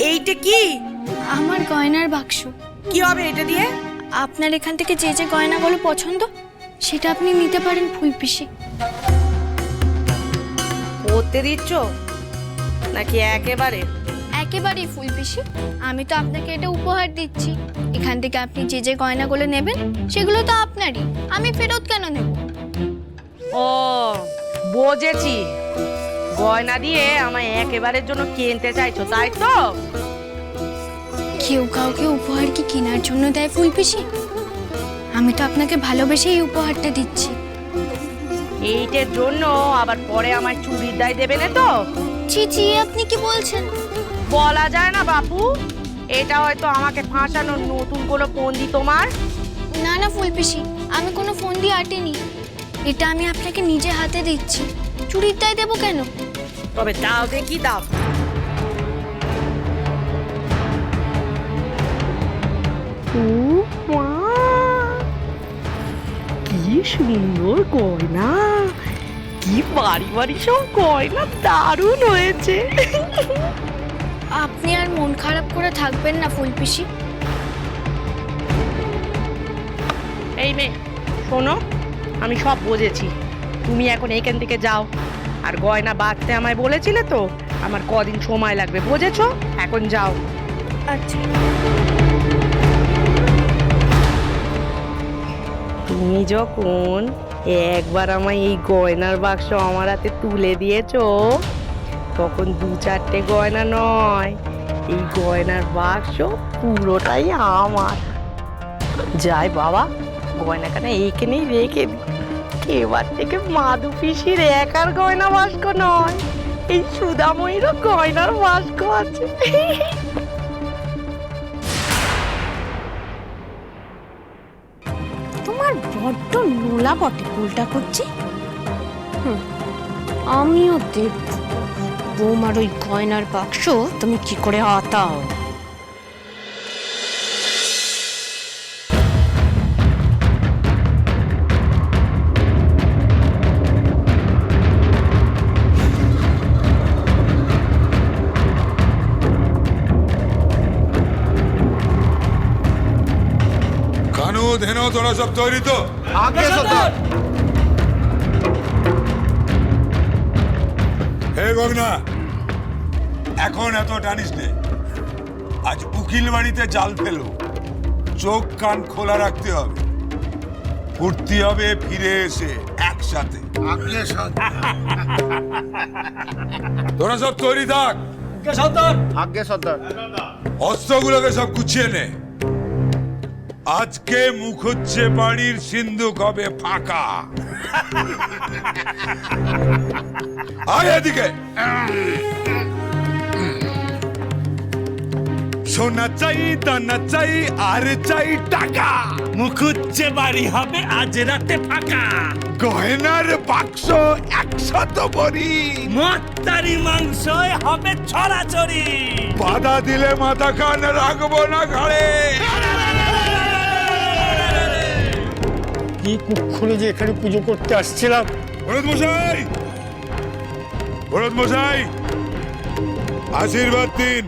এইটা কি? আমার গয়নার বাক্স। কি হবে এটা দিয়ে? আপনার এখান থেকে যে যে গয়নাগুলো পছন্দ সেটা আপনি নিতে পারেন ফুলপিসি। পড়তে দিচ্ছ নাকি একেবারে? একেবারেই ফুলপিসি, আমি তো আপনাকে এটা উপহার দিচ্ছি। এখান থেকে আপনি যে যে গয়নাগুলো নেবেন সেগুলো তো আপনারই, আমি ফেরত কেন নেব? ও বুঝেছি, গয়না দিয়ে আমায় একেবারের জন্য কিনতে চাইছো তাই তো? কেউ কাউকে উপহার কি কেনার জন্য দেয় ফুলপিসি? আমি তো আপনাকে ভালোবেসে এই উপহারটা দিচ্ছি। এইটার জন্য আবার পরে আমায় চুরির দায় দেবে না তো? ছি ছি, আপনি কি বলছেন? বলা যায় না বাপু, এটা হয়তো আমাকে ফাঁসানোর নতুন কোনো ফন্দি তোমার। না না ফুলপিসি, আমি কোনো ফোন দিয়ে আটিনি। এটা আমি আপনাকে নিজে হাতে দিচ্ছি, চুরির দায় দেবো কেন? তবে দাও দেখি, দাও। কি সুন্দর গয়না, কি বাড়ি বাড়ি সব গয়না, দারুণ হয়েছে। আপনি আর মন খারাপ করে থাকবেন না ফুলপিসি। এই মেয়ে শোনো, আমি সব বুঝেছি, তুমি এখন এইখান থেকে যাও। আর গয়না বাঁধতে আমায় বলেছিলে তো, আমার কদিন সময় লাগবে, বুঝেছো? এখন যাও। আচ্ছা। তুমি যখন একবার আমায় এই গয়নার বাক্স আমার হাতে তুলে দিয়েছো, তখন দু চারটে গয়না নয়, এই গয়নার বাক্স পুরোটাই আমার। যাই বাবা, গয়নাখানা এইখানেই রেখে দিই। এবার থেকে মাধু পিসির একার গয়না বাস্ক নয়, এই সুদাময়ীরও গয়নার বাস্ক আছে। তোমার বড্ড নোলা বটে, উল্টা করছি। আমিও দেখব বৌমার ওই গয়নার বাক্স তুমি কি করে হাতাও। কানু ধেনো তোরা সব তৈরি তো? আগে সর্দার। হে গগনা, এখন এত টানিস নে। আজ উকিল বাড়িতে জাল ফেলো, চোখ কান খোলা রাখতে হবে। ফুর্তি হবে ফিরে এসে একসাথে। আগে সর্দার। তোরা সব তৈরি থাক। আগে সর্দার। আগে সর্দার। অস্ত্রগুলোকে সব গুছিয়ে নে। আজকে মুখুজ্জে বাড়ির সিন্ধুক হবে ফাঁকা। আয় এদিকে। সোনা চাই, দানা চাই, আর চাই টাকা। মুখুজ্জে বাড়ি হবে আজ রাতে ফাঁকা। গয়নার বাক্স 100 ভরি। মত্তারি মাংস হবে ছড়াছড়ি। বাধা দিলে মাথা কান রাখবো না ঘাড়ে। কি কুক্ষণে যে এখানে পুজো করতে আসছিলাম। ভরত মশাই, ভরত মশাই, আশীর্বাদ দিন।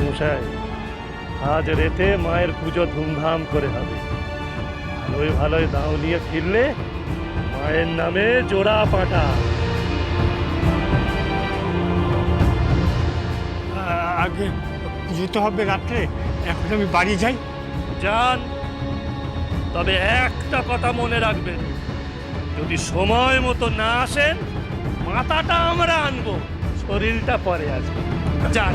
মশাই, আজ রেতে মায়ের পুজো ধুমধাম করে হবে। ভালোই ভালোই দাও নিয়ে ফিরলে মায়ের নামে জোড়া পাটা। আগে পুজো তো হবে রাত্রে, এখন আমি বাড়ি যাই। যান, তবে একটা কথা মনে রাখবেন, যদি সময় মতো না আসেন মাথাটা আমরা আনবো, শরীরটা পরে আসবে। যান।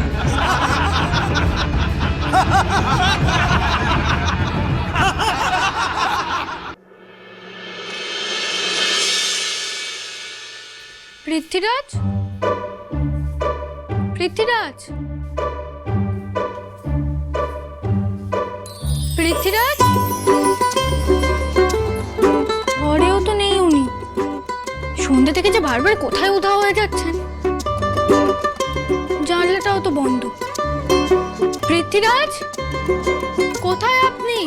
পৃথ্বীরাজ, পৃথ্বীরাজ, পৃথ্বীরাজ, সন্ধ্যে থেকে যে বারবার কোথায় উধাও হয়ে যাচ্ছেন? জানলাটাও তো বন্ধ। পৃথ্বীরাজ, কোথায় আপনি?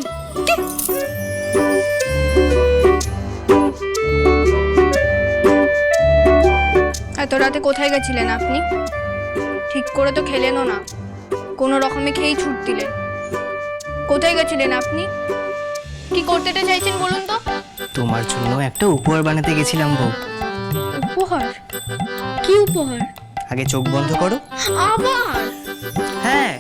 এত রাতে কোথায় গেছিলেন আপনি? ঠিক করে তো খেলেনও না, কোনো রকমে খেয়েই ছুট দিলেন। কোথায় গেছিলেন আপনি? কি করতেটা চাইছেন বলুন তো? তোমার জন্য একটা উপহার বানাতে গেছিলাম বউ। উপহার? কি উপহার? আগে চোখ বন্ধ করো। আবার? হ্যাঁ,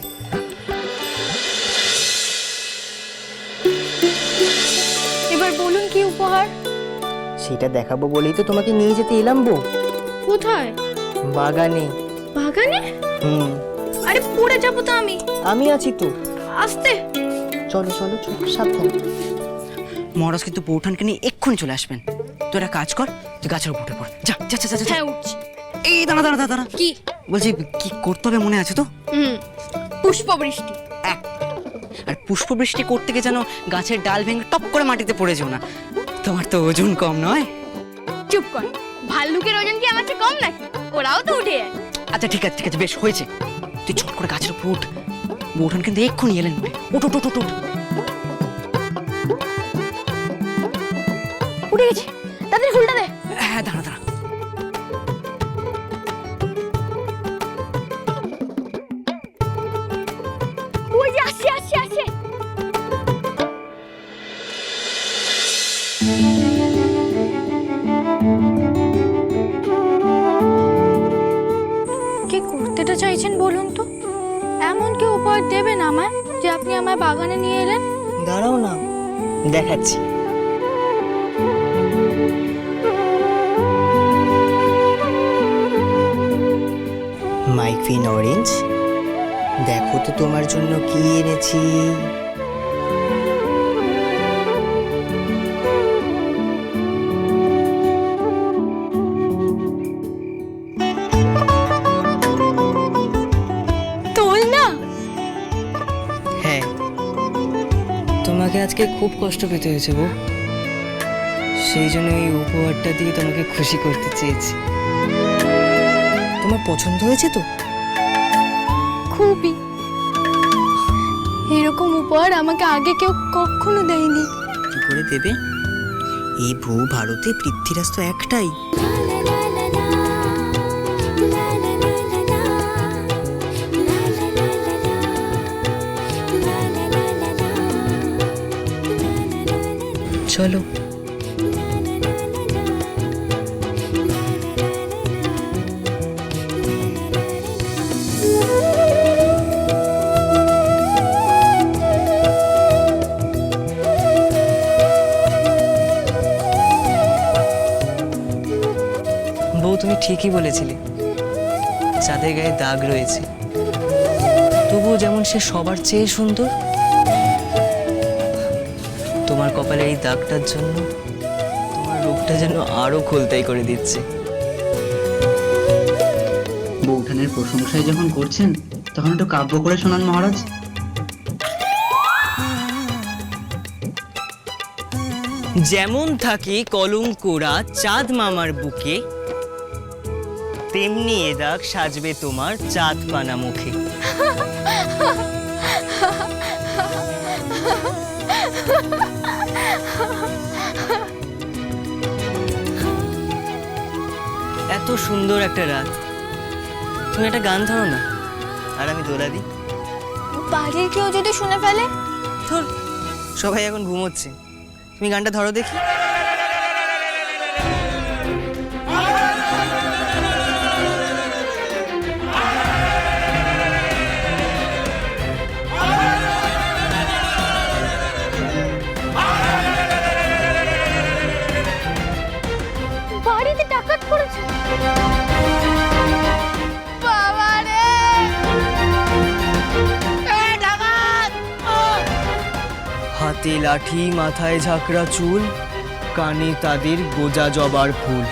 এবার বলুন কি উপহার? সেটা দেখাবো বলেই তো তোমাকে নিয়ে যেতে এলাম বউ। কোথায়? বাগানে। বাগানে? আরে পড়ে যাবো তো আমি। আমি আছি তো। আস্তে। চলো চলো চলো, সাবধান। মহারাজ কিন্তু বৌঠানকে নিয়ে এক্ষুনি চলে আসবেন। তুই একটা কাজ কর, তুই গাছের উপর উঠে পড়। যা যা যা যা। হ্যাঁ উঠছি। এই দাঁড়া দাঁড়া দাঁড়া। কি? বলছি কি করতে হবে মনে আছে তো? পুষ্পবৃষ্টি। আর পুষ্পবৃষ্টি করতে গিয়ে যেন গাছের ডাল ভেঙে টপ করে মাটিতে পড়ে যেও না। তোমার তো ওজন কম নয়। চুপ কর, ভাল্লুকের ওজন কি আমার চেয়ে কম নাকি? ওরাও তো উঠে যায়। আচ্ছা ঠিক আছে ঠিক আছে, বেশ হয়েছে। তুই চট করে গাছের উপর উঠ। বৌঠান কিন্তু এক্ষুনি এলেন। উঠ উঠ উঠ উঠ। উঠে গেছি, তাদের ফুলটা দে। হ্যাঁ দাঁড়া দাঁড়া। ওই যে আসছে আসছে আসছে। কি করতেটা চাইছেন বলুন তো? এমন কি উপহার দেবেন আমায় যে আপনি আমায় বাগানে নিয়ে এলেন? দাঁড়াও না, দেখাচ্ছি। মাই কুইন অরেঞ্জ, দেখো তো তোমার জন্য কি এনেছি। তোল না। হ্যাঁ, তোমাকে আজকে খুব কষ্ট পেতে হয়েছে বউ। সেই জন্য এই উপহারটা দিয়ে তোমাকে খুশি করতে চেয়েছি। তোমার পছন্দ হয়েছে তো? খুবই। এরকম উপহার আমাকে আগে কেউ কখনো দেয়নি। কি করে দেবে? এই ভূ ভারতে পৃথ্বীরাজ তো একটাই। চলো। বউ, তুমি ঠিকই বলেছিলে, চাঁদের গায়ে দাগ রয়েছে। তবুও যেমন সে সবার চেয়ে সুন্দর, তোমার কপালের এই দাগটার জন্য তোমার রূপটা যেন আরো খোলতাই করে দিচ্ছে। বৌঠানের প্রশংসায় যখন করছেন তখন একটু কাব্য করে শোনান মহারাজ। যেমন থাকি কলঙ্করা চাঁদ মামার বুকে, তেমনি এ দাগ সাজবে তোমার চাঁদ পানা মুখে। এত সুন্দর একটা রাত, তুমি একটা গান ধরো না, আর আমি দোলা দিই। বাড়ির কেউ যদি শুনে ফেলে? ধর, সবাই এখন ঘুমোচ্ছে, তুমি গানটা ধরো দেখি। বাড়িতে ডাকাত পড়েছে। বাবা রে! ডাকাত! হাতে লাঠি, মাথায় ঝাঁকড়া চুল, কানে তাদের গোজা জবার ফুল।